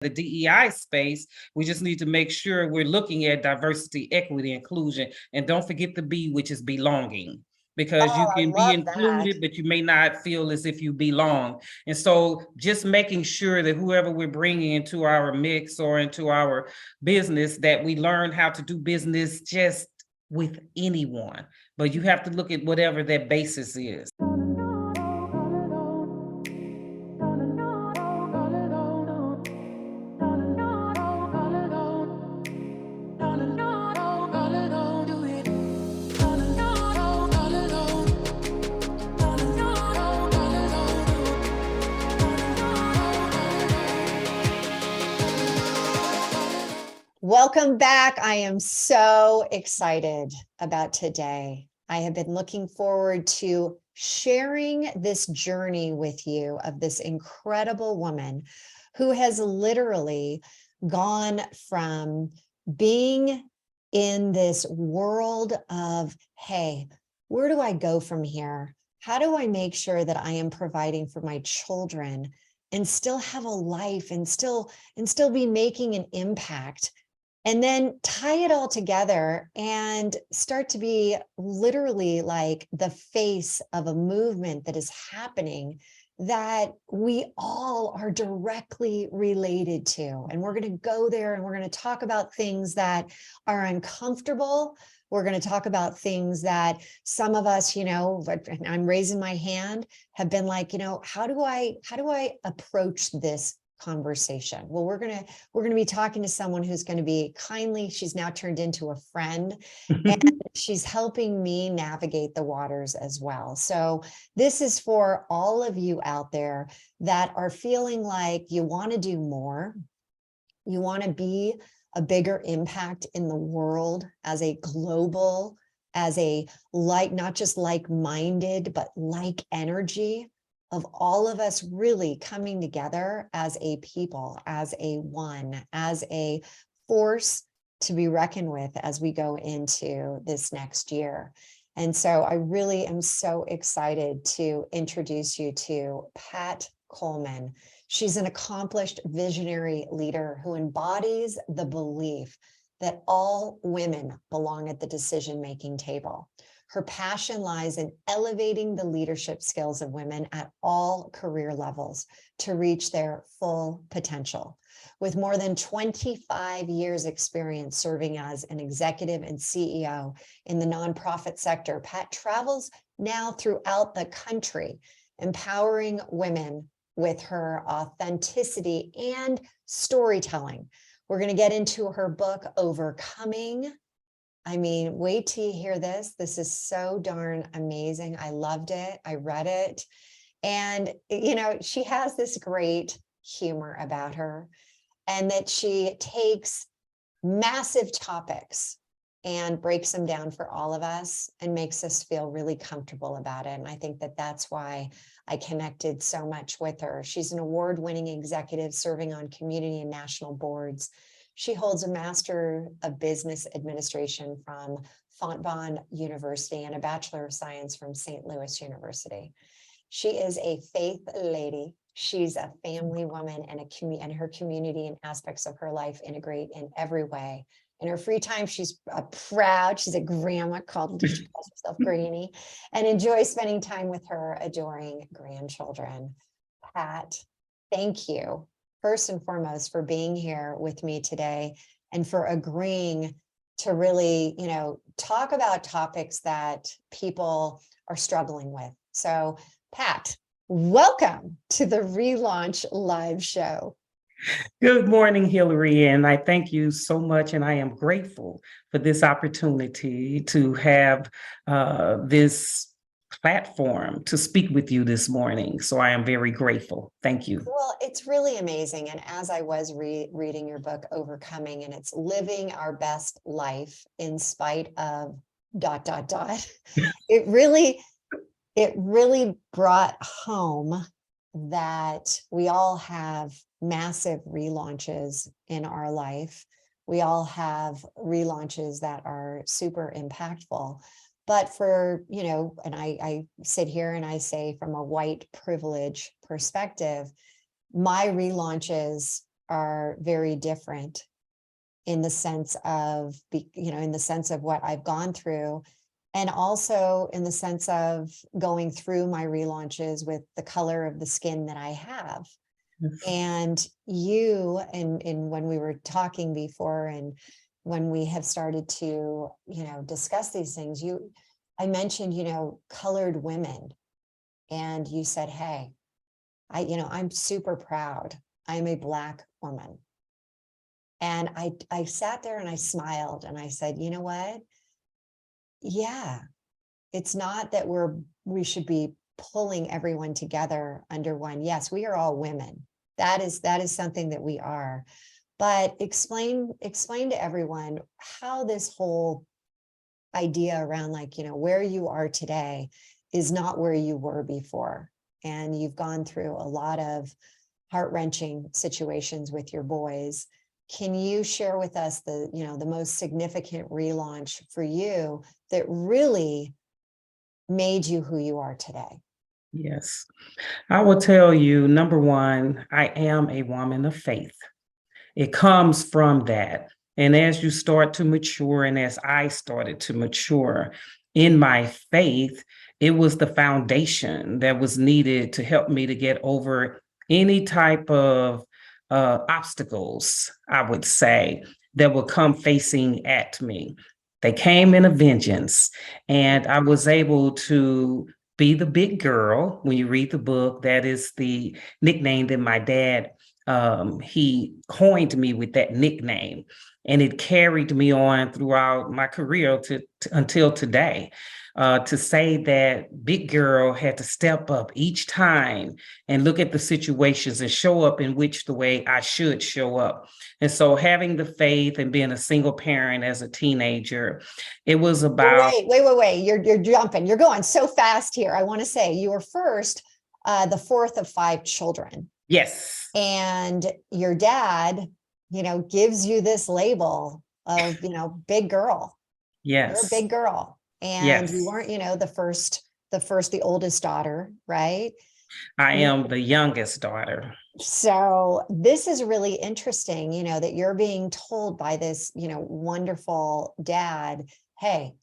the DEI space, we just need to make sure we're looking at diversity, equity, inclusion, and don't forget the B, which is belonging. Because you Oh, I can be love that. included, but you may not feel as if you belong. And so, just making sure that whoever we're bringing into our mix or into our business, that we learn how to do business just with anyone. But you have to look at whatever that basis is. Welcome back. I am so excited about today. I have been looking forward to sharing this journey with you of this incredible woman who has literally gone from being in this world of, hey, where do I go from here? How do I make sure that I am providing for my children and still have a life and still be making an impact? And then tie it all together and start to be literally like the face of a movement that is happening that we all are directly related to. And we're going to go there and we're going to talk about things that are uncomfortable. We're going to talk about things that some of us, I'm raising my hand, have been like, how do I approach this conversation? Well, we're going to be talking to someone who's going to be kindly, she's now turned into a friend, and she's helping me navigate the waters as well. So this is for all of you out there that are feeling like you want to do more, you want to be a bigger impact in the world as a global, as a not just like-minded, but like energy of all of us really coming together as a people, as a one, as a force to be reckoned with as we go into this next year. And so I really am so excited to introduce you to Pat Coleman. She's an accomplished visionary leader who embodies the belief that all women belong at the decision-making table. Her passion lies in elevating the leadership skills of women at all career levels to reach their full potential. With more than 25 years experience serving as an executive and CEO in the nonprofit sector, Pat travels now throughout the country, empowering women with her authenticity and storytelling. We're going to get into her book, Overcoming. I mean, wait till you hear this. This is so darn amazing. I loved it. I read it. And, she has this great humor about her, and that she takes massive topics and breaks them down for all of us and makes us feel really comfortable about it. And I think that that's why I connected so much with her. She's an award-winning executive serving on community and national boards. She holds a Master of Business Administration from Fontbonne University and a Bachelor of Science from St. Louis University. She is a faith lady. She's a family woman, and her community and aspects of her life integrate in every way. In her free time, she's a grandma she calls herself Granny, and enjoys spending time with her adoring grandchildren. Pat, thank you first and foremost for being here with me today and for agreeing to really, talk about topics that people are struggling with. So, Pat, welcome to the Relaunch Live Show. Good morning, Hilary, and I thank you so much, and I am grateful for this opportunity to have this platform to speak with you this morning. So I am very grateful. Thank you. Well, it's really amazing. And as I was reading your book, Overcoming, and it's living our best life in spite of ... It really brought home that we all have massive relaunches in our life. We all have relaunches that are super impactful. But for, and I sit here and I say from a white privilege perspective, my relaunches are very different in the sense of, in the sense of what I've gone through, and also in the sense of going through my relaunches with the color of the skin that I have. And you, and when we were talking before, and when we have started to, discuss these things, I mentioned, colored women, and you said, hey, I'm super proud. I'm a Black woman. And I sat there and I smiled and I said, you know what? Yeah, it's not that we should be pulling everyone together under one. Yes, we are all women. That is something that we are. But explain to everyone how this whole idea around, like, where you are today is not where you were before. And you've gone through a lot of heart-wrenching situations with your boys. Can you share with us the most significant relaunch for you that really made you who you are today? Yes. I will tell you, number one, I am a woman of faith. It comes from that. And as you start to mature, and as I started to mature in my faith, it was the foundation that was needed to help me to get over any type of obstacles, I would say, that would come facing at me. They came in a vengeance, and I was able to be the big girl. When you read the book, that is the nickname that my dad, he coined me with that nickname, and it carried me on throughout my career until today. To say that big girl had to step up each time and look at the situations and show up in which the way I should show up. And so having the faith and being a single parent as a teenager, it was about. Wait. You're jumping. You're going so fast here. I want to say you were first, the fourth of 5 children. Yes. And your dad, gives you this label of, big girl. Yes. You're a big girl. And you weren't, the oldest daughter, right? I am the youngest daughter. So this is really interesting, that you're being told by this, wonderful dad, hey,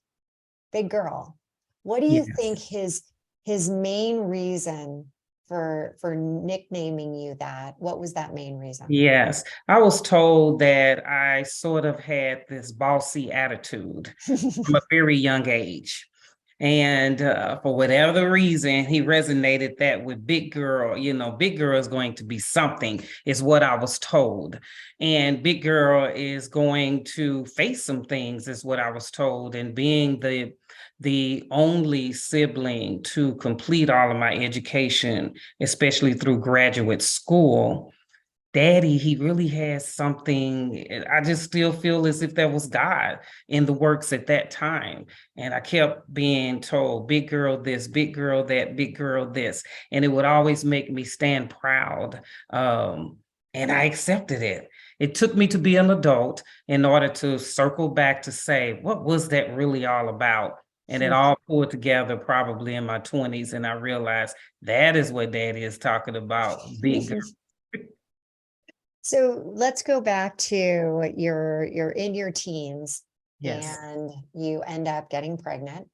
big girl. What do you think his main reason for nicknaming you that? What was that main reason? Yes, I was told that I sort of had this bossy attitude from a very young age. And for whatever reason, he resonated that with big girl. Big girl is going to be something, is what I was told. And big girl is going to face some things, is what I was told. And being the only sibling to complete all of my education, especially through graduate school, Daddy, he really has something. I just still feel as if there was God in the works at that time. And I kept being told, big girl this, big girl that, big girl this. And it would always make me stand proud. And I accepted it. It took me to be an adult in order to circle back to say, what was that really all about? And it all pulled together probably in my 20s. And I realized that is what Daddy is talking about, big girl. So let's go back to you're in your teens. Yes. And you end up getting pregnant,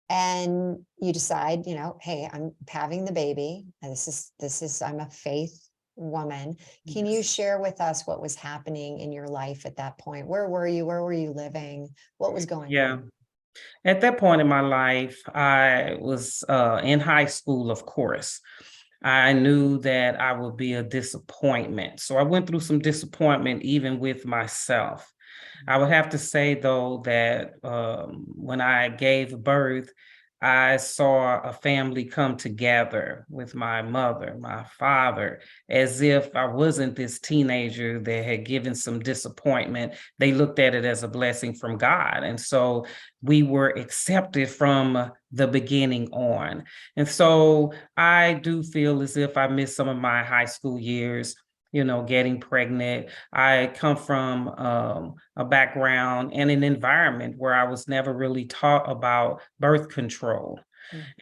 and you decide, hey, I'm having the baby. And this is I'm a faith woman. Can you share with us what was happening in your life at that point? Where were you? Where were you living? What was going on? At that point in my life, I was in high school, of course. I knew that I would be a disappointment. So I went through some disappointment even with myself. I would have to say, though, that when I gave birth, I saw a family come together with my mother, my father, as if I wasn't this teenager that had given some disappointment. They looked at it as a blessing from God. And so we were accepted from the beginning on. And so I do feel as if I missed some of my high school years, getting pregnant. I come from a background and an environment where I was never really taught about birth control.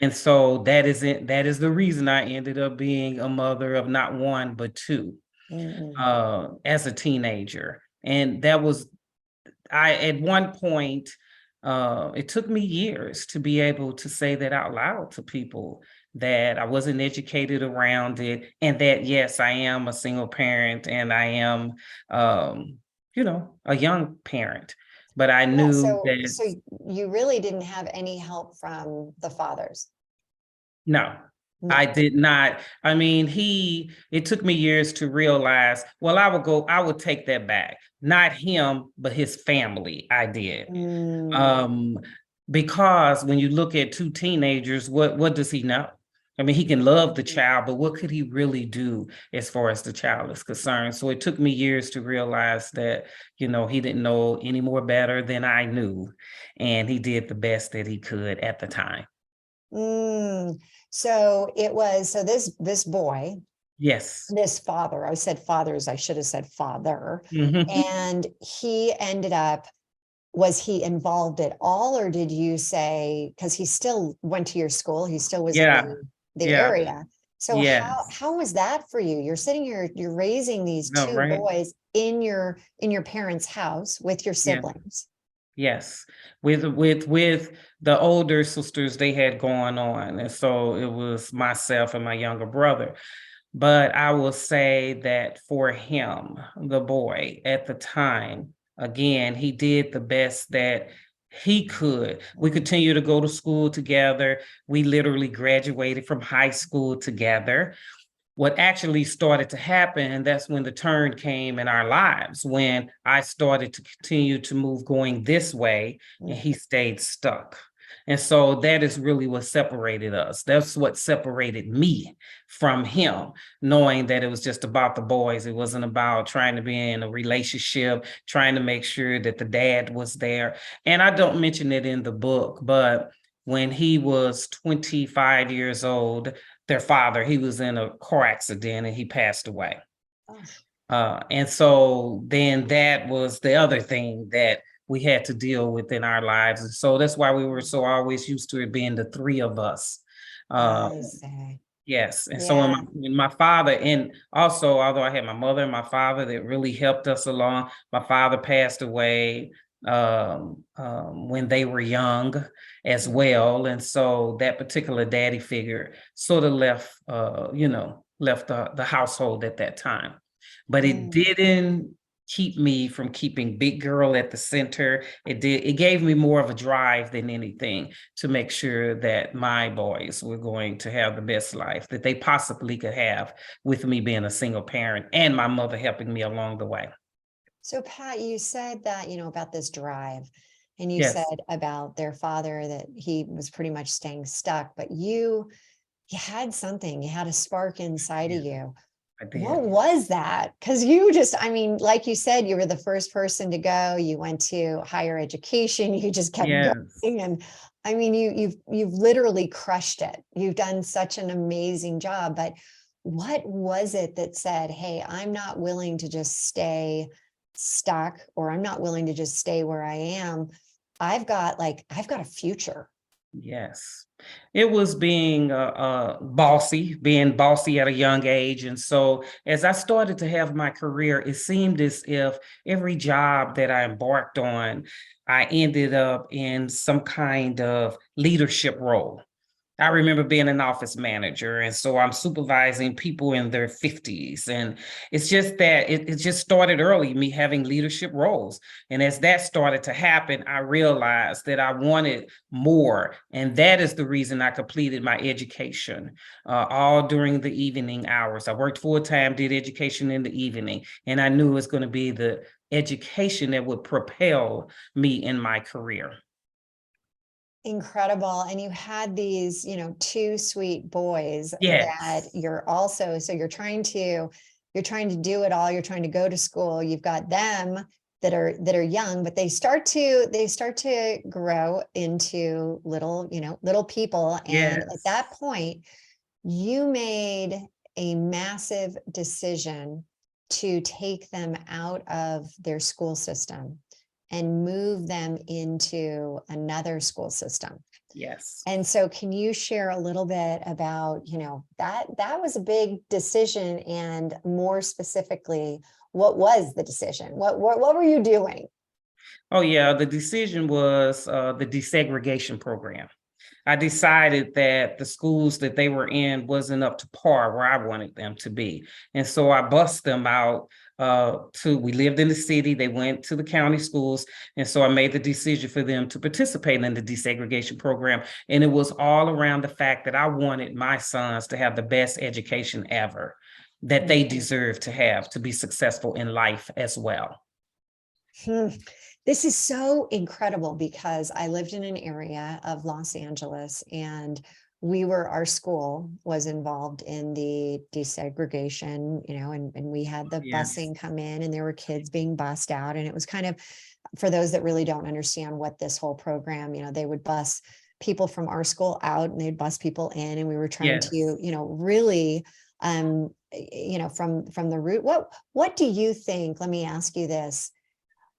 And so that is it. That is the reason I ended up being a mother of not one, but 2. Mm. as a teenager. And that was, at one point, it took me years to be able to say that out loud to people, that I wasn't educated around it, and that yes, I am a single parent and I am, um, a young parent. But I Yeah, knew so that you really didn't have any help from the fathers? no, No. I did not. I mean, it took me years to realize, well, I would take that back. Not him, but his family, I did. Mm. Um, because when you look at two teenagers, what does he know? I mean, he can love the child, but what could he really do as far as the child is concerned? So it took me years to realize that, he didn't know any more better than I knew, and he did the best that he could at the time. Mm. So it was, so this boy, Yes. this father, I said fathers, I should have said father, Mhm. and he ended up, was he involved at all, or did you say, because he still went to your school, he still was in Yeah, the yeah, area. So yes. how was that for you? You're sitting here, you're raising these No, two right? boys in your parents' house with your Yeah, siblings. yes. With the older sisters, they had gone on, and so it was myself and my younger brother. But I will say that for him, the boy at the time, again, he did the best that he could. We Mm. continued to go to school together. We literally graduated from high school together. What actually started to happen, and that's when the turn came in our lives, when I started to continue to move going this way and Mm. he stayed stuck. And so that is really what separated us. That's what separated me from him, knowing that it was just about the boys. It wasn't about trying to be in a relationship, trying to make sure that the dad was there. And I don't mention it in the book, but when he was 25 years old, their father, he was in a car accident and he passed away. Oh, And so then that was the other thing that we had to deal with in our lives. And so that's why we were so always used to it being the three of us. Uh, I see. yes. And so Yeah. when my father, and also, although I had my mother and my father that really helped us along, my father passed away when they were young as Mm. well. And so that particular daddy figure sort of left the household at that time. But it Mm. didn't keep me from keeping big girl at the center. It gave me more of a drive than anything to make sure that my boys were going to have the best life that they possibly could have, with me being a single parent and my mother helping me along the way. So Pat, you said that, about this drive, and you Yes, said about their father that he was pretty much staying stuck, but you had something, you had a spark inside yeah, of you. I What did. was that? Because you just, I mean, like you said, you were the first person to go, you went to higher education, you just kept Yes. going. And I mean, you've literally crushed it. You've done such an amazing job. But what was it that said, hey, I'm not willing to just stay stuck, or I'm not willing to just stay where I am. I've got a future. Yes. It was being bossy at a young age. And so as I started to have my career, it seemed as if every job that I embarked on, I ended up in some kind of leadership role. I remember being an office manager, and so I'm supervising people in their 50s. And it's just that it just started early, me having leadership roles. And as that started to happen, I realized that I wanted more. And that is the reason I completed my education all during the evening hours. I worked full time, did education in the evening, and I knew it was going to be the education that would propel me in my career. Incredible. And you had these, two sweet boys that Yes. you're also, so you're trying to do it all. You're trying to go to school. You've got them that are young, but they start to grow into little people. And at that Yes. point, you made a massive decision to take them out of their school system and move them into another school system. Yes. And so can you share a little bit about, that was a big decision, and more specifically, what was the decision? What were you doing? Oh, yeah. The decision was the desegregation program. I decided that the schools that they were in wasn't up to par where I wanted them to be. And so I bussed them out we lived in the city, they went to the county schools. And so I made the decision for them to participate in the desegregation program. And it was all around the fact that I wanted my sons to have the best education ever that they deserve to have to be successful in life as well. This is so incredible, because I lived in an area of Los Angeles, and our school was involved in the desegregation, and we had the Yes. busing come in, and there were kids being bussed out. And it was kind of, for those that really don't understand what this whole program, they would bus people from our school out, and they'd bus people in, and we were trying Yes. to, really, from the root. What do you think? Let me ask you this.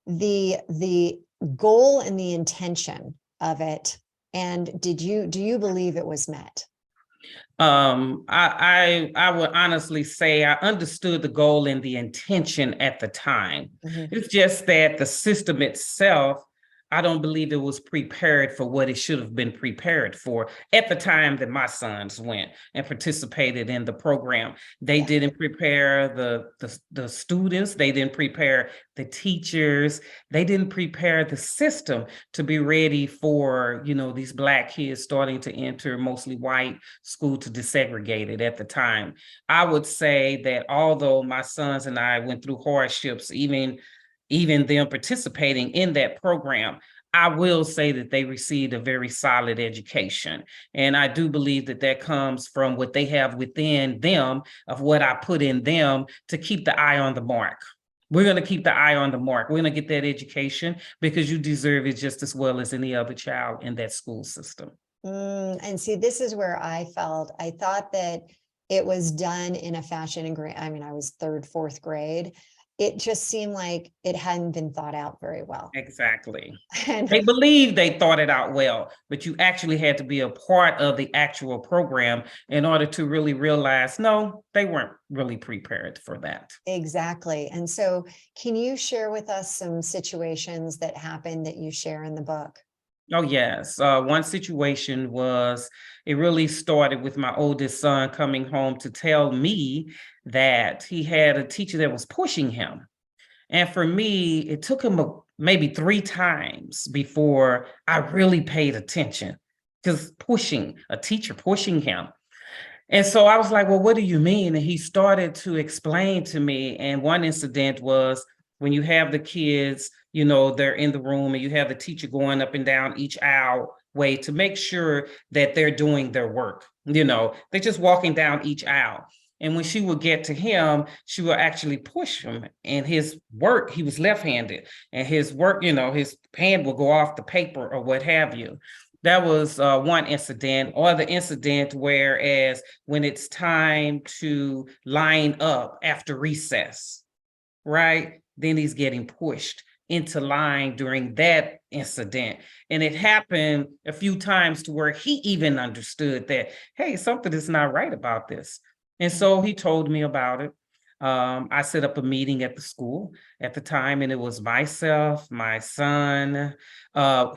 The goal and the intention of it, and do you believe it was met? I would honestly say I understood the goal and the intention at the time. It's just that the system itself, I don't believe it was prepared for what it should have been prepared for at the time that my sons went and participated in the program. They didn't prepare the students, they didn't prepare the teachers, they didn't prepare the system to be ready for, these Black kids starting to enter mostly white school to desegregate it at the time. I would say that although my sons and I went through hardships, even them participating in that program, I will say that they received a very solid education. And I do believe that that comes from what they have within them, of what I put in them to keep the eye on the mark. We're going to keep the eye on the mark. We're going to get that education because you deserve it just as well as any other child in that school system. And see, this is where I thought that it was done in a fashion and grade. I mean, I was third, fourth grade. It just seemed like it hadn't been thought out very well. Exactly. And They believe they thought it out well, but you actually had to be a part of the actual program in order to really realize, no, they weren't really prepared for that. exactly. And so can you share with us some situations that happened that you share in the book? Oh, yes. One situation was, it really started with my oldest son coming home to tell me that he had a teacher that was pushing him. And for me, it took him maybe 3 times before I really paid attention, because a teacher pushing him. And so I was like, well, what do you mean? And he started to explain to me. And one incident was when you have the kids, they're in the room and you have the teacher going up and down each aisle way to make sure that they're doing their work. They're just walking down each aisle. And when she would get to him, she would actually push him. And his work, he was left-handed, and his work, his hand would go off the paper or what have you. That was one incident. Or the incident whereas when it's time to line up after recess, right? Then he's getting pushed into line during that incident. And it happened a few times to where he even understood that, hey, something is not right about this. And so he told me about it. I set up a meeting at the school at the time, and it was myself, my son.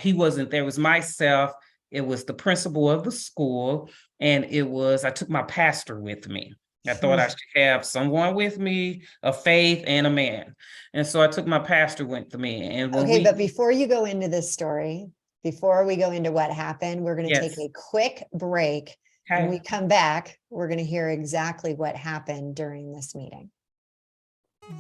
He wasn't there. It was myself. It was the principal of the school, and I took my pastor with me. I thought I should have someone with me, a faith and a man. And so I took my pastor with me. And but before you go into this story, before we go into what happened, we're going to take a quick break. When we come back, we're going to hear exactly what happened during this meeting.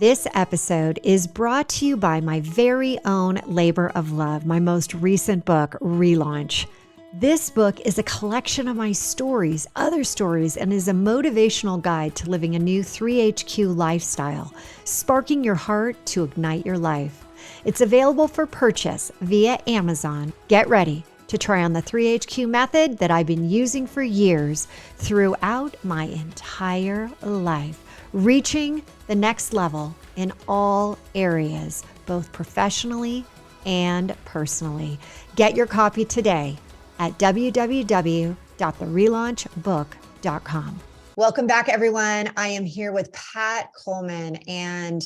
This episode is brought to you by my very own labor of love, my most recent book, Relaunch. This book is a collection of my stories, other stories, and is a motivational guide to living a new 3HQ lifestyle, sparking your heart to ignite your life. It's available for purchase via Amazon. Get ready to try on the 3HQ method that I've been using for years throughout my entire life, reaching the next level in all areas, both professionally and personally. Get your copy today at www.therelaunchbook.com. Welcome back, everyone. I am here with Pat Coleman. And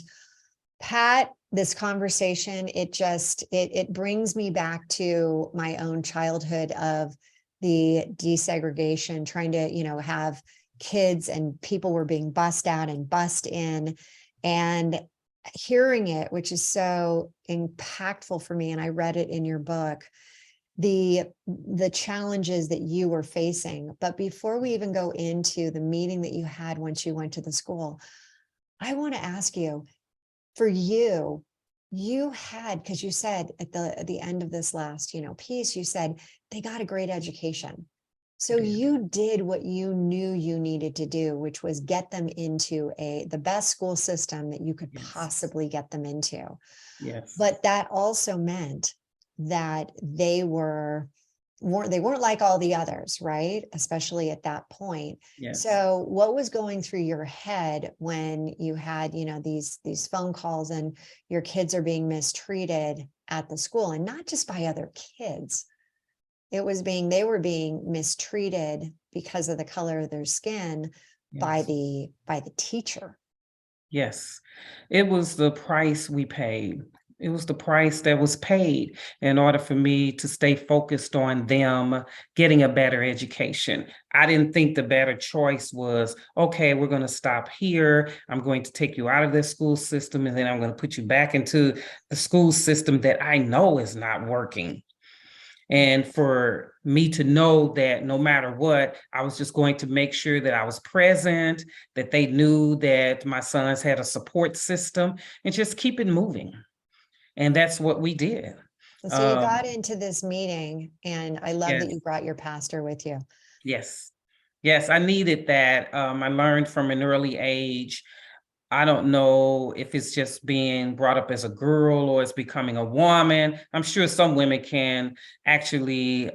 Pat, this conversation, it brings me back to my own childhood of the desegregation, trying to, have kids and people were being bussed out and bussed in, and hearing it, which is so impactful for me. And I read it in your book, the challenges that you were facing. But before we even go into the meeting that you had once you went to the school, I want to ask you, for you had, because you said at the end of this last, piece, you said they got a great education. So you did what you knew you needed to do, which was get them into the best school system that you could possibly get them into. Yes. But that also meant that they weren't like all the others, right? Especially at that point. Yes. So what was going through your head when you had, these phone calls and your kids are being mistreated at the school, and not just by other kids? They were being mistreated because of the color of their skin by the teacher. Yes. It was the price we paid. It was the price that was paid in order for me to stay focused on them getting a better education. I didn't think the better choice was, okay, we're going to stop here. I'm going to take you out of this school system, and then I'm going to put you back into the school system that I know is not working. And for me to know that no matter what, I was just going to make sure that I was present, that they knew that my sons had a support system, and just keep it moving. And that's what we did. So you got into this meeting, and I love that Yes. you brought your pastor with you. Yes. Yes, I needed that. I learned from an early age. I don't know if it's just being brought up as a girl or it's becoming a woman. I'm sure some women can actually,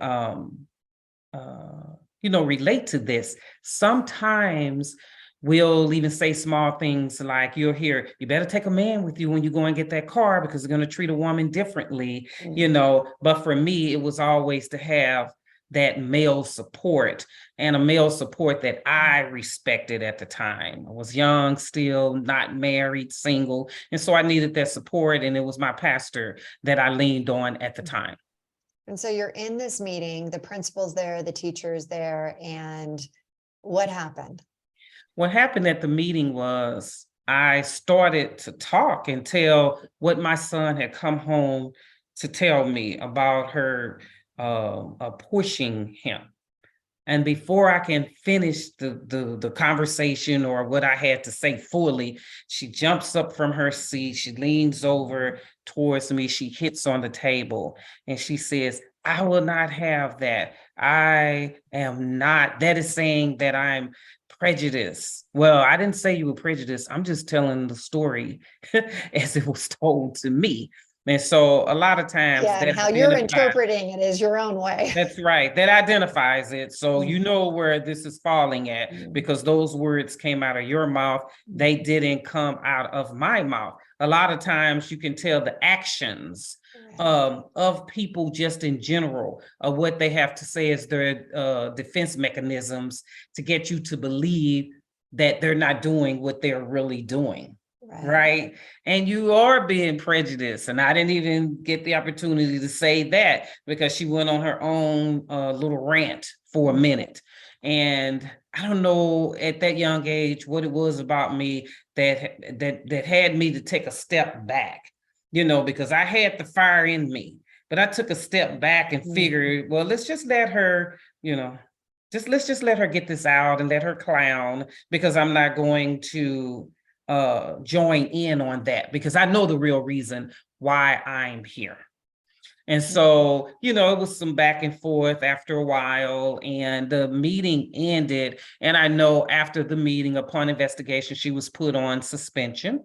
relate to this. Sometimes we'll even say small things like, you'll hear, you better take a man with you when you go and get that car because they're going to treat a woman differently, But for me, it was always to have that male support, and a male support that I respected at the time. I was young, still not married, single. And so I needed that support. And it was my pastor that I leaned on at the time. And so you're in this meeting, the principal's there, the teacher's there, and what happened? What happened at the meeting was I started to talk and tell what my son had come home to tell me about her pushing him. And before I can finish the conversation or what I had to say fully, she jumps up from her seat. She leans over towards me. She hits on the table and she says, I will not have that. I am not. That is saying that I'm prejudiced. Well, I didn't say you were prejudiced. I'm just telling the story as it was told to me. And so a lot of times and how you're interpreting it is your own way. That's right. That identifies it. So you know where this is falling at, because those words came out of your mouth. They didn't come out of my mouth. A lot of times you can tell the actions of people just in general, of what they have to say as their defense mechanisms to get you to believe that they're not doing what they're really doing. Right. And you are being prejudiced. And I didn't even get the opportunity to say that because she went on her own little rant for a minute. And I don't know at that young age what it was about me that had me to take a step back, because I had the fire in me, but I took a step back and figured, well, let's just let her, let's just let her get this out and let her clown, because I'm not going to join in on that, because I know the real reason why I'm here. And so, it was some back and forth after a while, and the meeting ended. And I know after the meeting, upon investigation, she was put on suspension.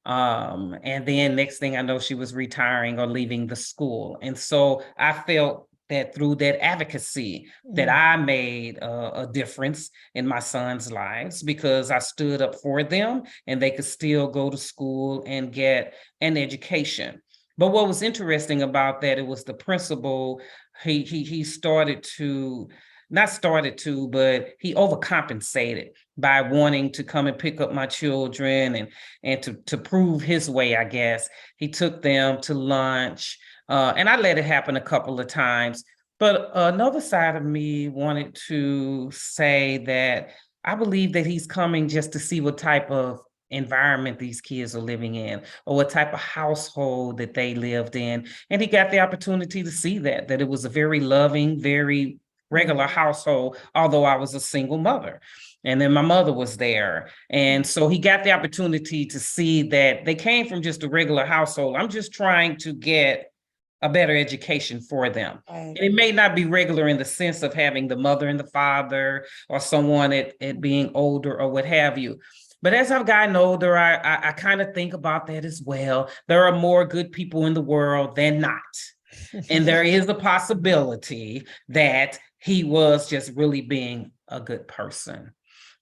And then next thing I know, she was retiring or leaving the school. And so I felt that through that advocacy that I made a difference in my sons' lives, because I stood up for them and they could still go to school and get an education. But what was interesting about that, it was the principal, he started to, not started to, but he overcompensated by wanting to come and pick up my children and to prove his way, I guess. He took them to lunch, and I let it happen a couple of times. But another side of me wanted to say that I believe that he's coming just to see what type of environment these kids are living in, or what type of household that they lived in. And he got the opportunity to see that it was a very loving, very regular household, although I was a single mother. And then my mother was there. And so he got the opportunity to see that they came from just a regular household. I'm just trying to get a better education for them. Right. And it may not be regular in the sense of having the mother and the father or someone at being older or what have you. But as I've gotten older, I kind of think about that as well. There are more good people in the world than not. And there is a possibility that he was just really being a good person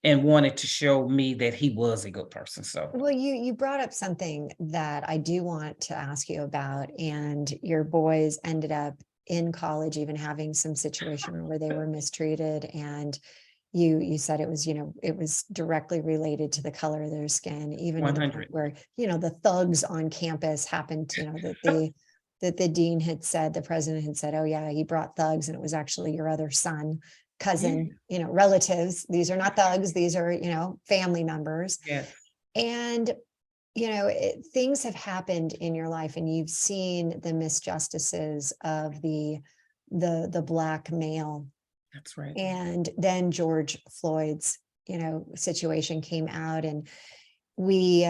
and wanted to show me that he was a good person. So, well, you brought up something that I do want to ask you about, and your boys ended up in college even having some situation where they were mistreated, and you said it was, it was directly related to the color of their skin, even to the point 100. where, the thugs on campus happened to, that the dean had said, the president had said, oh yeah, he brought thugs, and it was actually your other son, cousin, relatives. These are not thugs, these are, family members. Yes. And things have happened in your life, and you've seen the misjustices of the Black male. That's right. And then George Floyd's, situation came out, and we,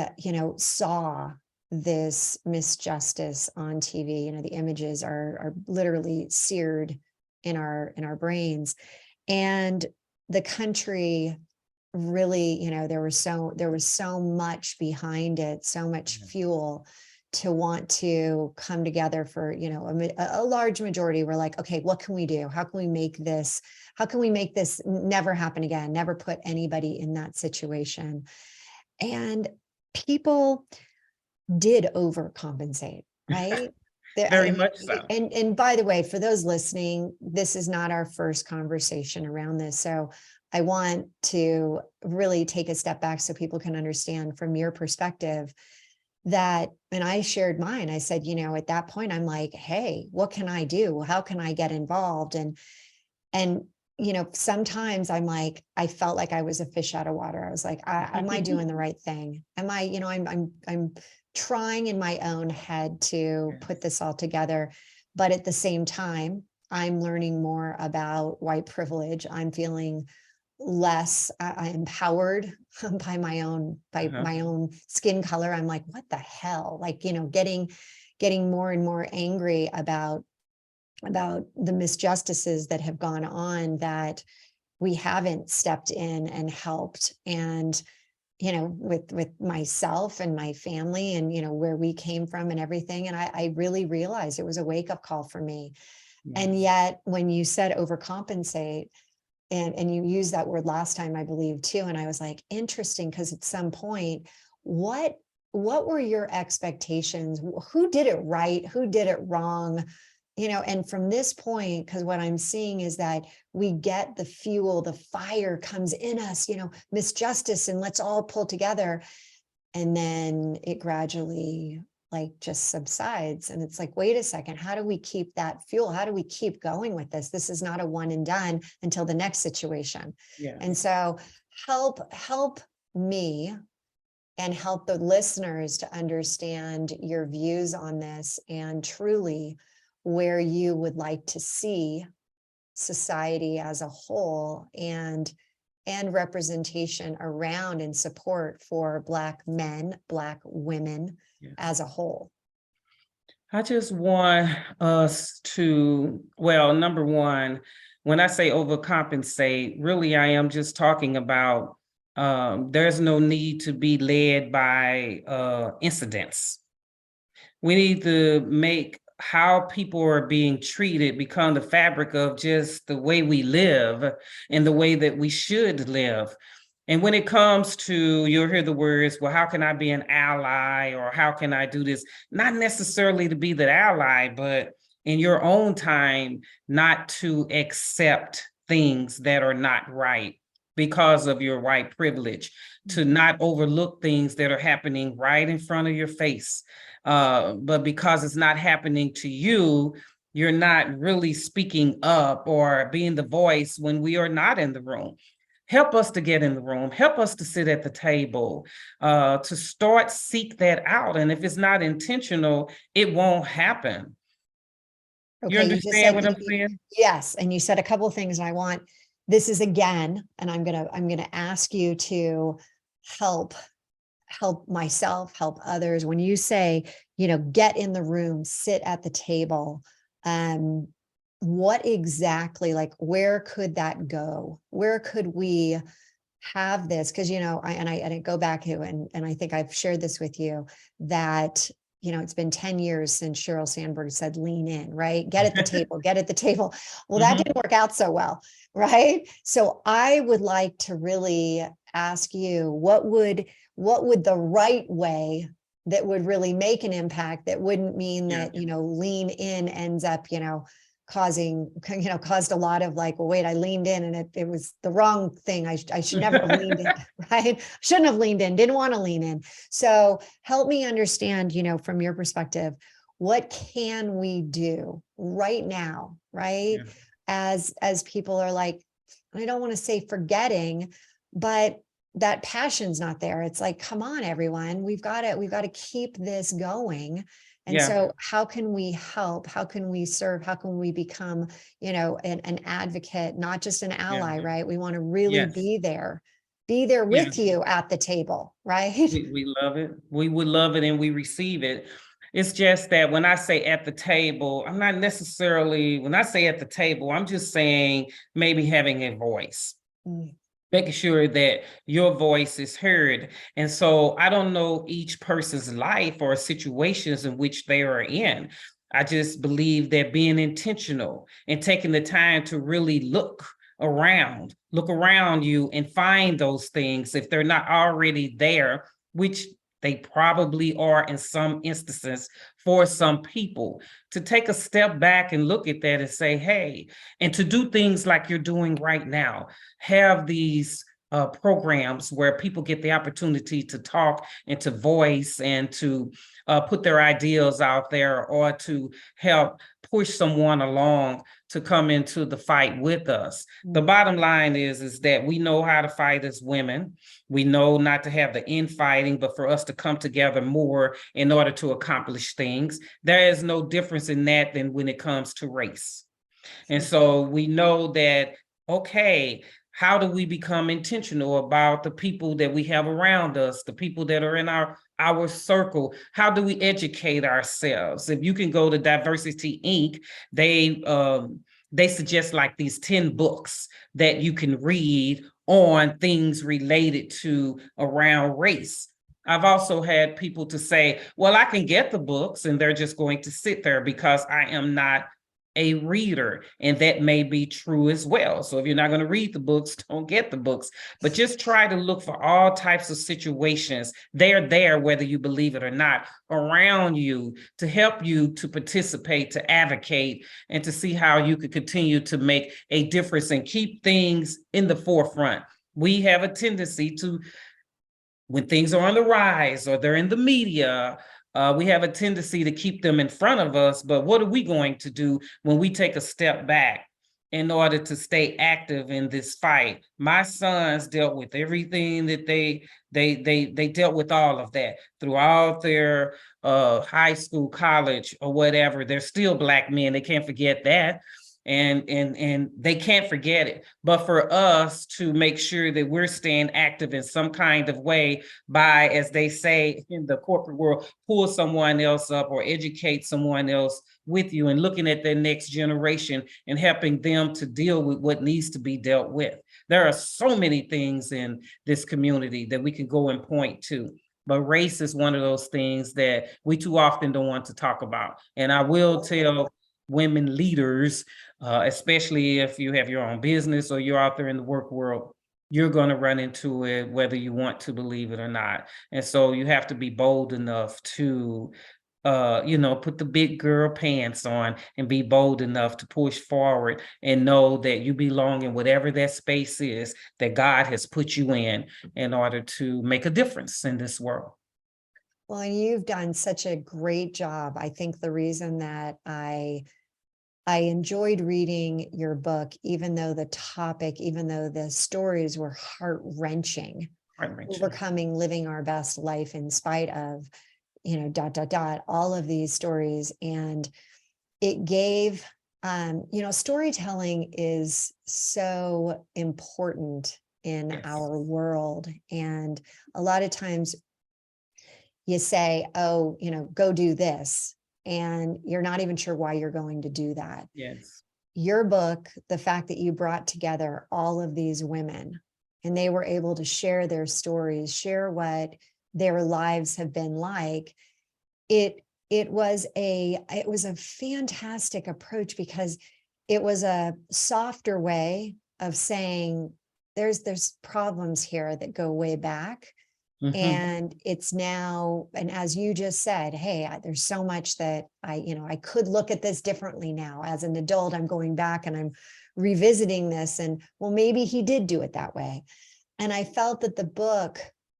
saw this misjustice on TV. The images are literally seared in our brains. And the country really, there was so much behind it, so much fuel to want to come together for, a large majority were like, okay, what can we do? How can we make this never happen again? Never put anybody in that situation. And people did overcompensate, right? Very much so. And by the way, for those listening, this is not our first conversation around this. So I want to really take a step back so people can understand from your perspective that, and I shared mine, I said, at that point, I'm like, hey, what can I do? How can I get involved? And sometimes I'm like, I felt like I was a fish out of water. I was like, am I doing the right thing? Am I, I'm trying in my own head to put this all together. But at the same time, I'm learning more about white privilege. I'm feeling less empowered by my own skin color. I'm like, what the hell? Like, getting more and more angry about the misjustices that have gone on, that we haven't stepped in and helped. And with myself and my family, and where we came from and everything. And I really realized it was a wake-up call for me. And yet when you said overcompensate, and you used that word last time, I believe, too, and I was like, interesting, because at some point, what were your expectations? Who did it right? Who did it wrong? And from this point, because what I'm seeing is that we get the fuel, the fire comes in us, misjustice, and let's all pull together. And then it gradually just subsides. And it's like, wait a second, how do we keep that fuel? How do we keep going with this? This is not a one and done until the next situation. And so help me and help the listeners to understand your views on this, and truly where you would like to see society as a whole, and representation around and support for Black men, Black women as a whole. I just want us to, well, number one, when I say overcompensate, really I am just talking about there's no need to be led by incidents. We need to make how people are being treated become the fabric of just the way we live and the way that we should live. And when it comes to, you'll hear the words, well, how can I be an ally, or how can I do this? Not necessarily to be the ally, but in your own time, not to accept things that are not right because of your white privilege, to not overlook things that are happening right in front of your face. But because it's not happening to you, you're not really speaking up or being the voice when we are not in the room. Help us to get in the room, help us to sit at the table, to start seek that out. And if it's not intentional, it won't happen. You Okay, you just understand said what I'm saying? yes, and you said a couple of things, and I want this is again, and I'm gonna ask you to help myself, help others. When you say, get in the room, sit at the table, um, what exactly, like, where could that go? Where could we have this? Because I go back to, and I think I've shared this with you, that it's been 10 years since Sheryl Sandberg said lean in, right? Get at the table, get at the table. Well, that didn't work out so well, right? So I would like to really ask you, what would the right way that would really make an impact, that wouldn't mean Yeah. that lean in ends up caused a lot of like, well, wait, I leaned in and it was the wrong thing. I should never have leaned in, right? Shouldn't have leaned in, didn't want to lean in. So help me understand, from your perspective, what can we do right now, right? Yeah. As people are like, I don't want to say forgetting, but that passion's not there. It's like, come on, everyone, we've got to keep this going. And Yeah. so how can we help? How can we serve? How can we become, an advocate, not just an ally, Yeah. right? We want to really Yes. be there Yeah. with you at the table, right? We love it. We would love it and we receive it. It's just that when I say at the table, I'm not necessarily, when I say at the table, I'm just saying maybe having a voice, Mm, making sure that your voice is heard. And so I don't know each person's life or situations in which they are in. I just believe that being intentional and taking the time to really look around you and find those things if they're not already there, which they probably are in some instances for some people, to take a step back and look at that and say, hey, and to do things like you're doing right now, have these programs where people get the opportunity to talk and to voice and to put their ideas out there, or to help push someone along to come into the fight with us. The bottom line is that we know how to fight as women. We know not to have the infighting, but for us to come together more in order to accomplish things. There is no difference in that than when it comes to race. And so we know that, okay, how do we become intentional about the people that we have around us, the people that are in our circle? How do we educate ourselves? If you can go to Diversity Inc., they suggest like these 10 books that you can read on things related to around race. I've also had people to say, well, I can get the books and they're just going to sit there because I am not a reader, and that may be true as well. So if you're not going to read the books, don't get the books, but just try to look for all types of situations. They're there, whether you believe it or not, around you to help you to participate, to advocate, and to see how you could continue to make a difference and keep things in the forefront. We have a tendency to, when things are on the rise or they're in the media, we have a tendency to keep them in front of us. But what are we going to do when we take a step back in order to stay active in this fight? My sons dealt with everything that they dealt with, all of that throughout their high school, college, or whatever. They're still Black men. They can't forget that. And they can't forget it. But for us to make sure that we're staying active in some kind of way by, as they say in the corporate world, pull someone else up or educate someone else with you, and looking at their next generation and helping them to deal with what needs to be dealt with. There are so many things in this community that we can go and point to. But race is one of those things that we too often don't want to talk about. And I will tell women leaders, especially if you have your own business or you're out there in the work world, you're going to run into it whether you want to believe it or not. And so you have to be bold enough to put the big girl pants on and be bold enough to push forward and know that you belong in whatever that space is that God has put you in order to make a difference in this world. Well, and you've done such a great job. I think the reason that I enjoyed reading your book, even though the stories were heart-wrenching, overcoming, living our best life in spite of, all of these stories. And it gave, storytelling is so important in Yes. our world. And a lot of times you say, oh, go do this, and you're not even sure why you're going to do that. Yes. Your book, the fact that you brought together all of these women and they were able to share their stories, share what their lives have been like, it was a fantastic approach, because it was a softer way of saying there's problems here that go way back. Mhm. And it's now, and as you just said, hey, there's so much that I could look at this differently now. As an adult, I'm going back and I'm revisiting this, and well, maybe he did do it that way. And I felt that the book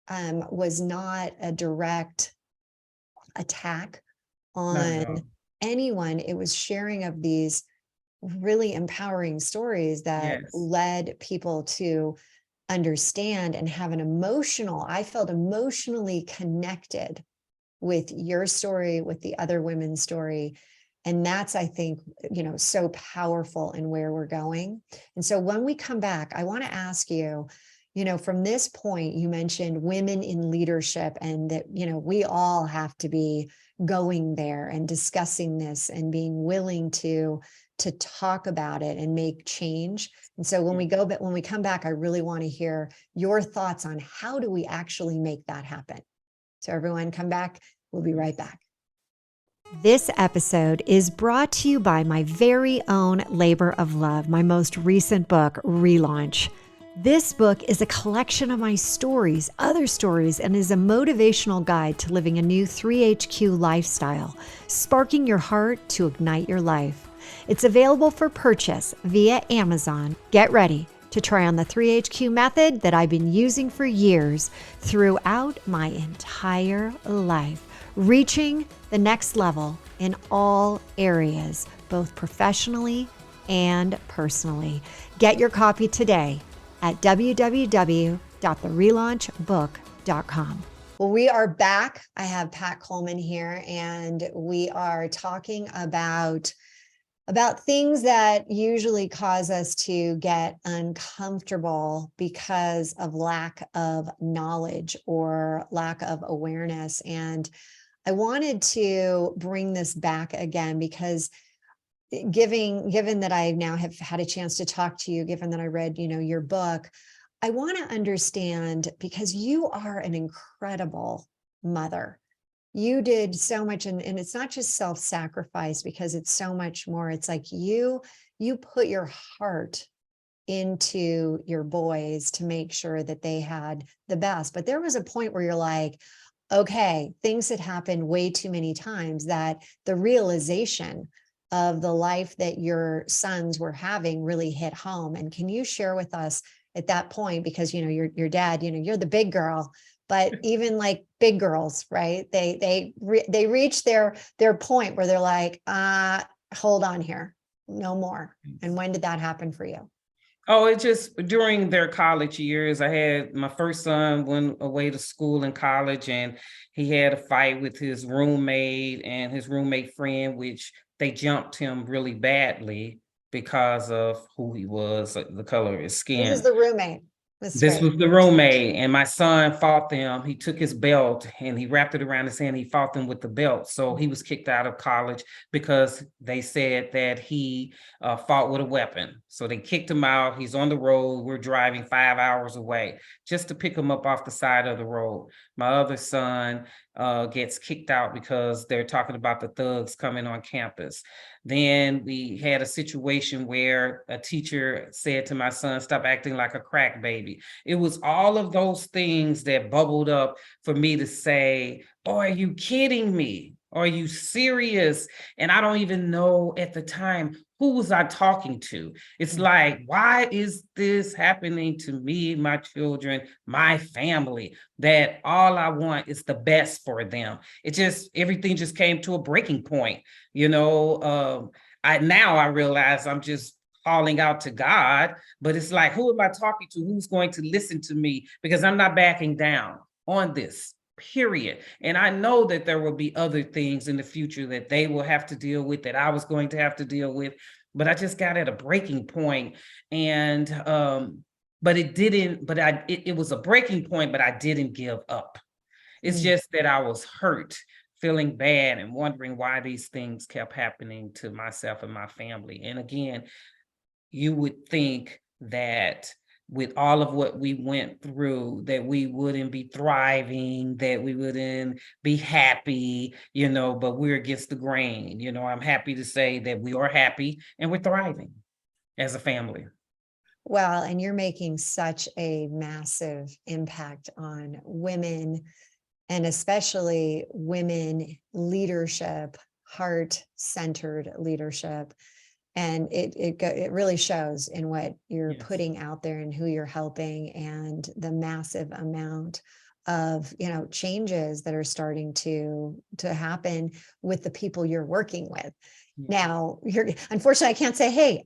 was not a direct attack Not at on all. anyone. It was sharing of these really empowering stories that Yes. led people to understand and have I felt emotionally connected with your story, with the other women's story. And that's, I think, so powerful in where we're going. And so when we come back, I want to ask you, from this point, you mentioned women in leadership, and that, we all have to be going there and discussing this and being willing to talk about it and make change. And so when we come back, I really want to hear your thoughts on how do we actually make that happen. So everyone come back. We'll be right back. This episode is brought to you by my very own labor of love, my most recent book, Relaunch. This book is a collection of my stories, other stories, and is a motivational guide to living a new 3HQ lifestyle, sparking your heart to ignite your life. It's available for purchase via Amazon. Get ready to try on the 3HQ method that I've been using for years throughout my entire life, reaching the next level in all areas, both professionally and personally. Get your copy today at www.therelaunchbook.com. Well, we are back. I have Pat Coleman here, and we are talking about things that usually cause us to get uncomfortable because of lack of knowledge or lack of awareness. And I wanted to bring this back again because given that I now have had a chance to talk to you, given that I read, your book, I want to understand, because you are an incredible mother. You did so much, and it's not just self-sacrifice, because it's so much more. It's like you put your heart into your boys to make sure that they had the best. But there was a point where you're like, okay, things had happened way too many times that the realization of the life that your sons were having really hit home. And can you share with us at that point, because your dad, you're the big girl, but even like big girls, right? They reach their point where they're like, hold on here, no more. And when did that happen for you? Oh, it just during their college years. I had my first son went away to school in college, and he had a fight with his roommate and his roommate friend, which they jumped him really badly because of who he was, the color of his This is skin. the roommate. This was the roommate, and my son fought them. He took his belt and he wrapped it around his hand. He fought them with the belt. So he was kicked out of college because they said that he fought with a weapon. So they kicked him out. He's on the road. We're driving 5 hours away just to pick him up off the side of the road. My other son gets kicked out because they're talking about the thugs coming on campus. Then we had a situation where a teacher said to my son, "Stop acting like a crack baby." It was all of those things that bubbled up for me to say, "Oh, are you kidding me? Are you serious?" And I don't even know at the time, who was I talking to? It's like, why is this happening to me, my children, my family, that all I want is the best for them? It just, everything just came to a breaking point. I realize I'm just calling out to God, but it's like, who am I talking to? Who's going to listen to me? Because I'm not backing down on this, period. And I know that there will be other things in the future that they will have to deal with, that I was going to have to deal with. But I just got at a breaking point. And but it didn't, but it was a breaking point, but I didn't give up. It's just that I was hurt, feeling bad, and wondering why these things kept happening to myself and my family. And again, you would think that with all of what we went through, that we wouldn't be thriving, that we wouldn't be happy, but we're against the grain. I'm happy to say that we are happy and we're thriving as a family. Well, and you're making such a massive impact on women, and especially women leadership, heart-centered leadership. And it really shows in what you're Yes. putting out there and who you're helping, and the massive amount of changes that are starting to happen with the people you're working with. Yeah. Now, unfortunately, I can't say, hey,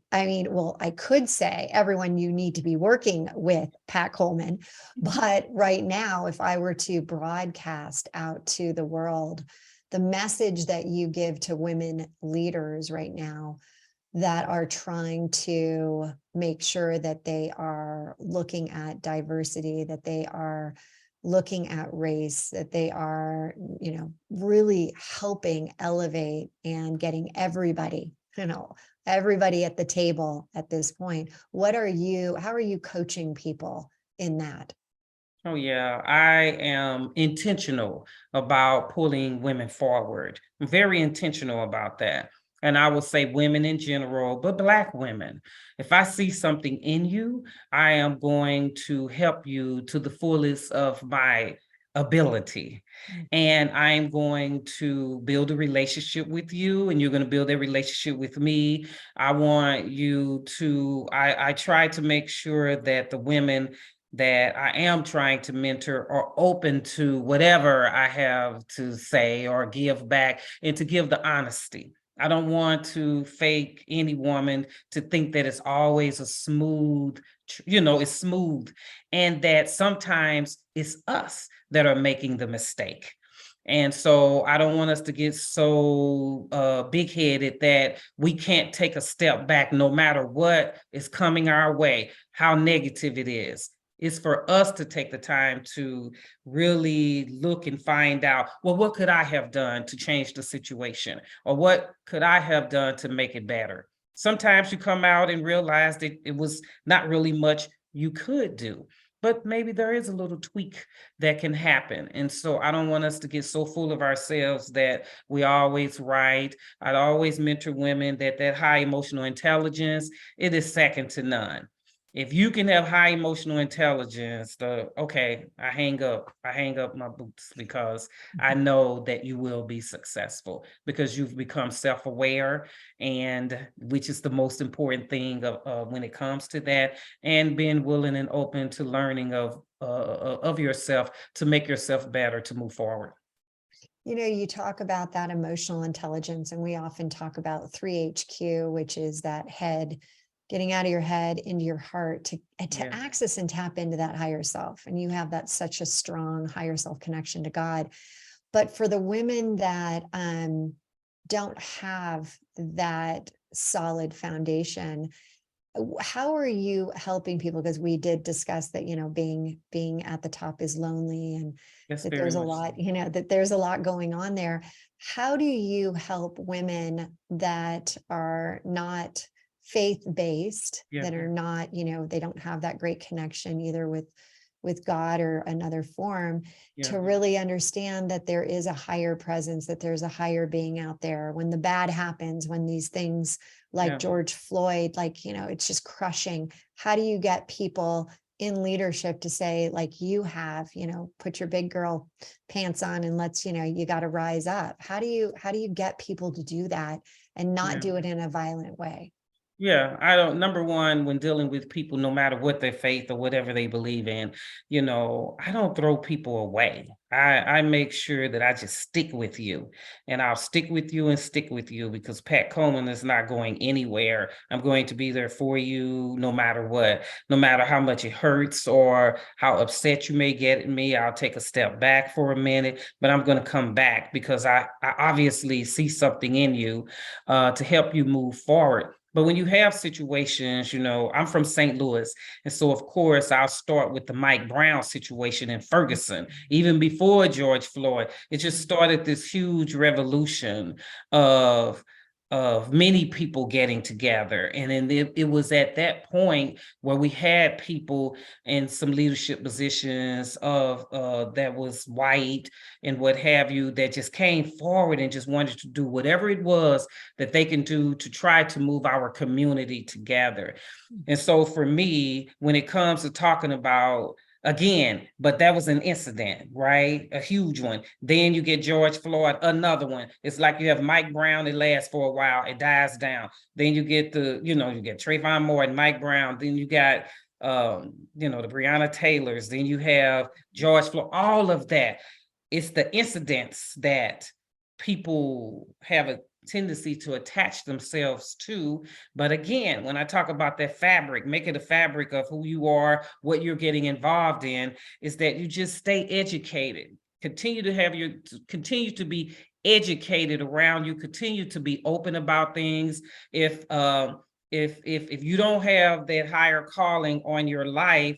well, I could say everyone you need to be working with Pat Coleman, but right now, if I were to broadcast out to the world the message that you give to women leaders right now that are trying to make sure that they are looking at diversity, that they are looking at race, that they are, really helping elevate and getting everybody at the table at this point. How are you coaching people in that? Oh, yeah, I am intentional about pulling women forward. I'm very intentional about that. And I will say women in general, but Black women. If I see something in you, I am going to help you to the fullest of my ability. And I am going to build a relationship with you, and you're going to build a relationship with me. I try to make sure that the women that I am trying to mentor are open to whatever I have to say or give back, and to give the honesty. I don't want to fake any woman to think that it's always a smooth, it's smooth, and that sometimes it's us that are making the mistake. And so I don't want us to get so big headed that we can't take a step back no matter what is coming our way, how negative it is. It's for us to take the time to really look and find out, well, what could I have done to change the situation? Or what could I have done to make it better? Sometimes you come out and realize that it was not really much you could do, but maybe there is a little tweak that can happen. And so I don't want us to get so full of ourselves that we always right. I'd always mentor women that high emotional intelligence, it is second to none. If you can have high emotional intelligence, I hang up my boots, because I know that you will be successful because you've become self-aware, and which is the most important thing when it comes to that, and being willing and open to learning of yourself to make yourself better to move forward. You talk about that emotional intelligence, and we often talk about 3HQ, which is that head, getting out of your head into your heart to Yeah. access and tap into that higher self. And you have that such a strong higher self connection to God. But for the women that don't have that solid foundation, how are you helping people? Because we did discuss that, being at the top is lonely, and Yes, that very there's a much lot, so. that there's a lot going on there. How do you help women that are not faith-based, Yeah. that are not, they don't have that great connection either with with God or another form, Yeah. to really understand that there is a higher presence, that there's a higher being out there. When the bad happens, when these things like Yeah. George Floyd, like, it's just crushing. How do you get people in leadership to say, like you have, put your big girl pants on and let's, you got to rise up? How do you get people to do that and not Yeah. do it in a violent way? Yeah, I don't, number one, when dealing with people, no matter what their faith or whatever they believe in, I don't throw people away. I make sure that I just stick with you, and I'll stick with you and stick with you, because Pat Coleman is not going anywhere. I'm going to be there for you no matter what, no matter how much it hurts or how upset you may get at me. I'll take a step back for a minute, but I'm going to come back because I obviously see something in you to help you move forward. But when you have situations, I'm from St. Louis. And so, of course, I'll start with the Mike Brown situation in Ferguson. Even before George Floyd, it just started this huge revolution of many people getting together. And then it was at that point where we had people in some leadership positions of that was white and what have you, that just came forward and just wanted to do whatever it was that they can do to try to move our community together. And so for me, when it comes to talking about, again, but that was an incident, right? A huge one. Then you get George Floyd, another one. It's like you have Mike Brown, it lasts for a while, it dies down. Then you get you get Trayvon Moore and Mike Brown. Then you got the Breonna Taylors. Then you have George Floyd, all of that. It's the incidents that people have a tendency to attach themselves to. But again, when I talk about that fabric, make it a fabric of who you are, what you're getting involved in, is that you just stay educated. Continue to be educated around you, continue to be open about things. If you don't have that higher calling on your life,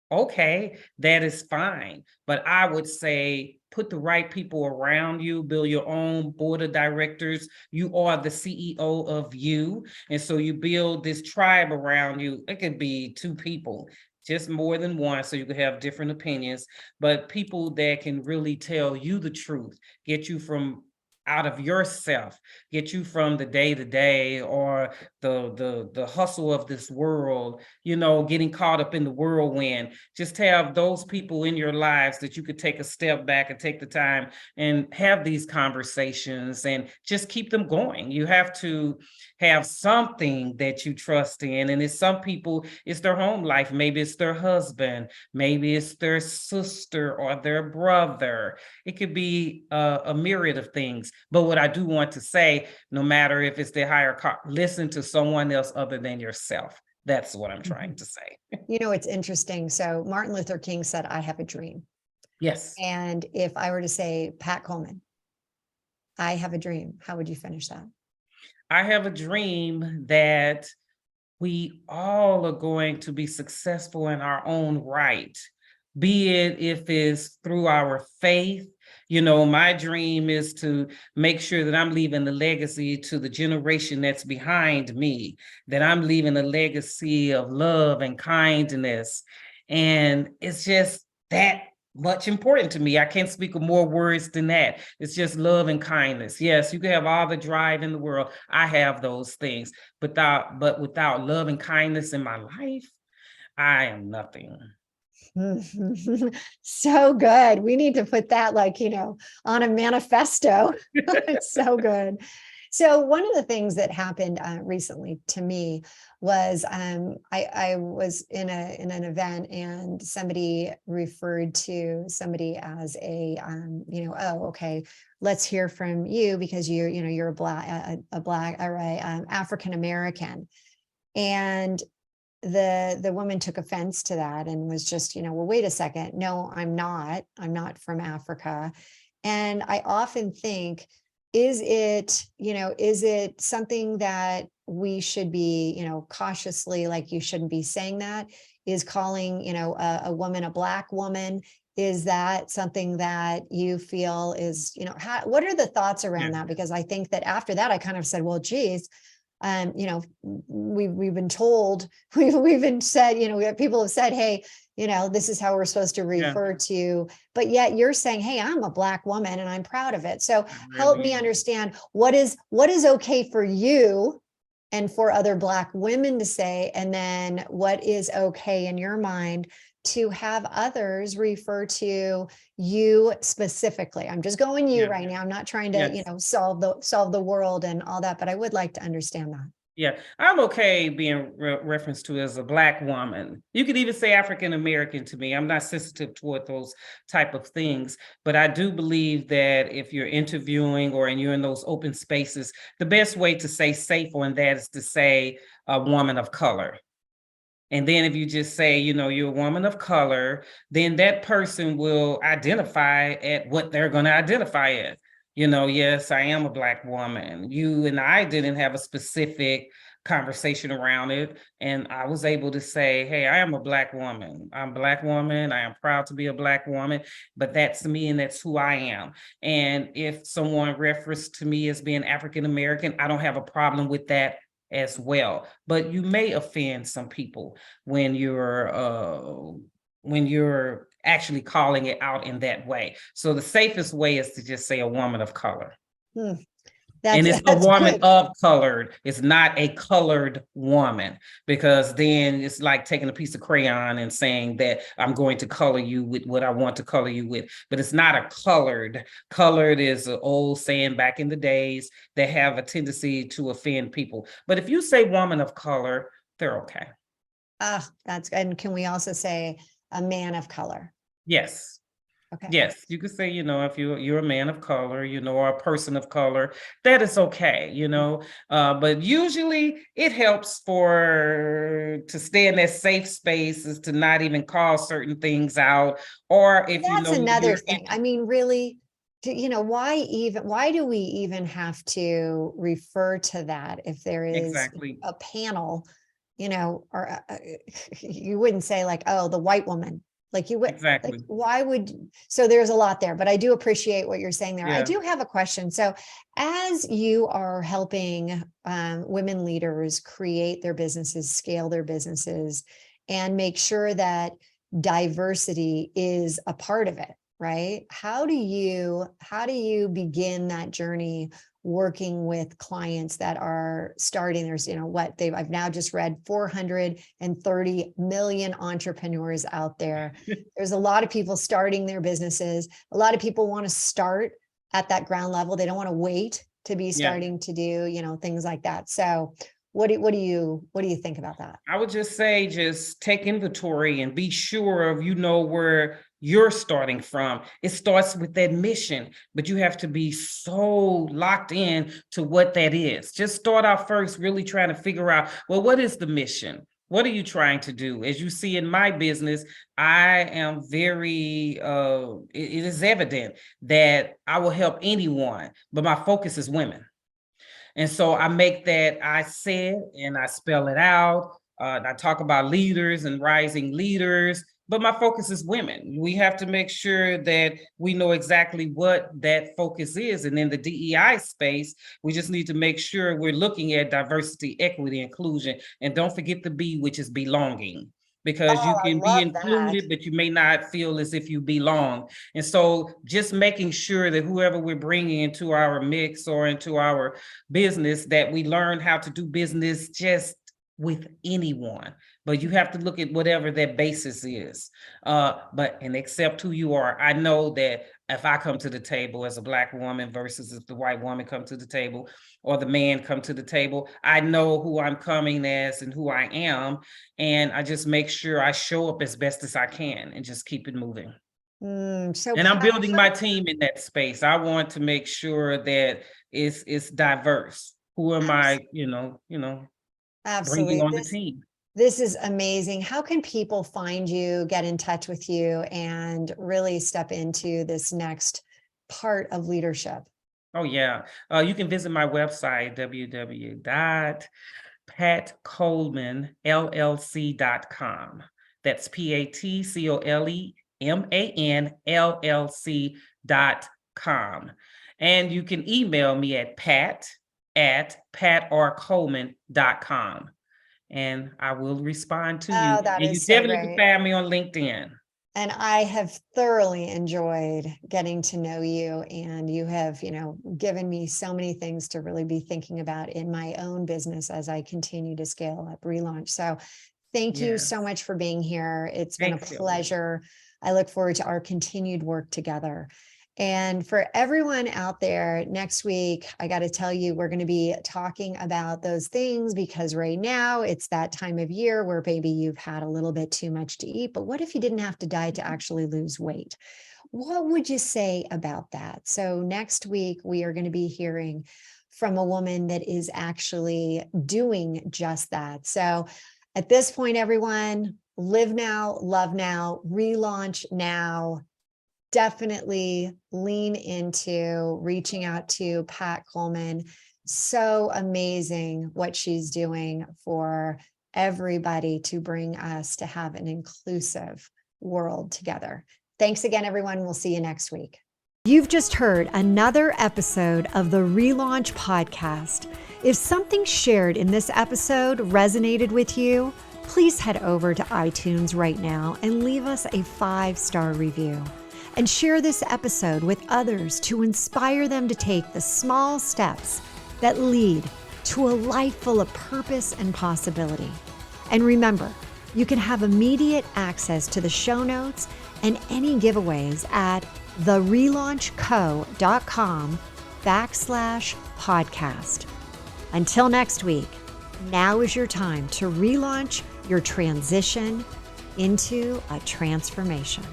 okay, that is fine. But I would say put the right people around you, build your own board of directors. You are the CEO of you. And so you build this tribe around you. It could be 2 people, just more than one, so you could have different opinions, but people that can really tell you the truth, get you from out of yourself, get you from the day to day or the hustle of this world, getting caught up in the whirlwind. Just have those people in your lives that you could take a step back and take the time and have these conversations and just keep them going. You have to have something that you trust in. And it's some people, it's their home life. Maybe it's their husband, maybe it's their sister or their brother. It could be a myriad of things. But what I do want to say, no matter if it's the higher, listen to someone else other than yourself. That's what I'm trying to say. It's interesting. So Martin Luther King said, I have a dream. Yes. And if I were to say, Pat Coleman, I have a dream, how would you finish that? I have a dream that we all are going to be successful in our own right, be it if it's through our faith. My dream is to make sure that I'm leaving a legacy to the generation that's behind me, that I'm leaving a legacy of love and kindness. And it's just that much important to me. I can't speak of more words than that. It's just love and kindness. Yes, you can have all the drive in the world. I have those things, but without love and kindness in my life, I am nothing. So good. We need to put that on a manifesto. It's so good. So one of the things that happened recently to me was I was in an event and somebody referred to somebody as a oh, okay, let's hear from you because you're a black or African American. And the woman took offense to that and was just, well, wait a second. No, I'm not from Africa. And I often think, is it something that we should be, cautiously, like you shouldn't be saying that? Is calling, a woman a black woman, is that something that you feel is, what are the thoughts around that? Because I think that after that, I kind of said, well, geez, You know, we've been told, we've been said, you know, people have said, hey, you know, this is how we're supposed to refer to, but yet you're saying, hey, I'm a Black woman and I'm proud of it. So help me understand what is okay for you and for other Black women to say, and then what is okay in your mind to have others refer to you specifically. I'm just going you right now. I'm not trying to, you know, solve the world and all that, but I would like to understand that. Yeah, I'm okay being referenced to as a Black woman. You could even say African American to me. I'm not sensitive toward those type of things, but I do believe that if you're interviewing or you're in those open spaces, the best way to say safe on that is to say a woman of color. And then if you just say, you know, you're a woman of color, then that person will identify at what they're going to identify as. You know, yes, I am a Black woman. You and I didn't have a specific conversation around it. And I was able to say, hey, I am a Black woman. I'm a Black woman. I am proud to be a Black woman, but that's me and that's who I am. And if someone refers to me as being African American, I don't have a problem with that as well. But you may offend some people when you're actually calling it out in that way. So the safest way is to just say a woman of color. And it's a woman good. of colored. It's not a colored woman, because then it's like taking a piece of crayon and saying that I'm going to color you with what I want to color you with. But it's not a colored. Colored is an old saying back in the days that have a tendency to offend people. But if you say woman of color, they're okay. That's good. And can we also say a man of color? Yes. Okay. Yes, you could say, you know, if you're a man of color, you know, or a person of color, that is okay, you know. But usually it helps to stay in that safe space, is to not even call certain things out. Or if that's another thing. I mean, really, you know, why do we even have to refer to that if there is a panel, you know, or you wouldn't say like, oh, the white woman. Like you would, exactly. like, why would, so there's a lot there, but I do appreciate what you're saying there. I do have a question. So as you are helping women leaders create their businesses, scale their businesses, and make sure that diversity is a part of it, right? How do you begin that journey working with clients that are starting? There's, you know, I've now just read 430 million entrepreneurs out there. There's a lot of people starting their businesses. A lot of people want to start at that ground level. They don't want to wait to be starting to do, you know, things like that. So what do you think about that? I would just say, just take inventory and be sure of, you know, where you're starting from. It starts with that mission, but you have to be so locked in to what that is. Just start out first, really trying to figure out, well, what is the mission? What are you trying to do? As you see in my business, I am very, it is evident that I will help anyone, but my focus is women. And so I make that, I say it and I spell it out. I talk about leaders and rising leaders, but my focus is women. We have to make sure that we know exactly what that focus is. And in the DEI space, we just need to make sure we're looking at diversity, equity, inclusion. And don't forget the B, which is belonging. Because you can be included, but you may not feel as if you belong. And so just making sure that whoever we're bringing into our mix or into our business, that we learn how to do business just with anyone. But you have to look at whatever that basis is. And accept who you are. I know that if I come to the table as a Black woman versus if the white woman come to the table or the man come to the table, I know who I'm coming as and who I am. And I just make sure I show up as best as I can and just keep it moving. And I'm building my team in that space. I want to make sure that it's diverse. Who am I, bringing on the team? This is amazing. How can people find you, get in touch with you, and really step into this next part of leadership? Oh, yeah. You can visit my website, www.patcolemanllc.com. That's PATCOLEMANLLC.com. And you can email me at patrcoleman.com. And I will respond to you. Oh, that And you is so definitely great. can find me on LinkedIn. And I have thoroughly enjoyed getting to know you, and you have, given me so many things to really be thinking about in my own business as I continue to scale up Relaunch. So thank you so Yes. much for being here. It's been a Thanks, Hilary. pleasure. I look forward to our continued work together. And for everyone out there, next week, I got to tell you, we're going to be talking about those things, because right now it's that time of year where maybe you've had a little bit too much to eat. But what if you didn't have to diet to actually lose weight? What would you say about that? So next week, we are going to be hearing from a woman that is actually doing just that. So at this point, everyone, live now, love now, relaunch now. Definitely lean into reaching out to Pat Coleman. So amazing what she's doing for everybody to bring us to have an inclusive world together. Thanks again, everyone. We'll see you next week. You've just heard another episode of the Relaunch Podcast. If something shared in this episode resonated with you, please head over to iTunes right now and leave us a 5-star review. And share this episode with others to inspire them to take the small steps that lead to a life full of purpose and possibility. And remember, you can have immediate access to the show notes and any giveaways at therelaunchco.com/podcast. Until next week, now is your time to relaunch your transition into a transformation.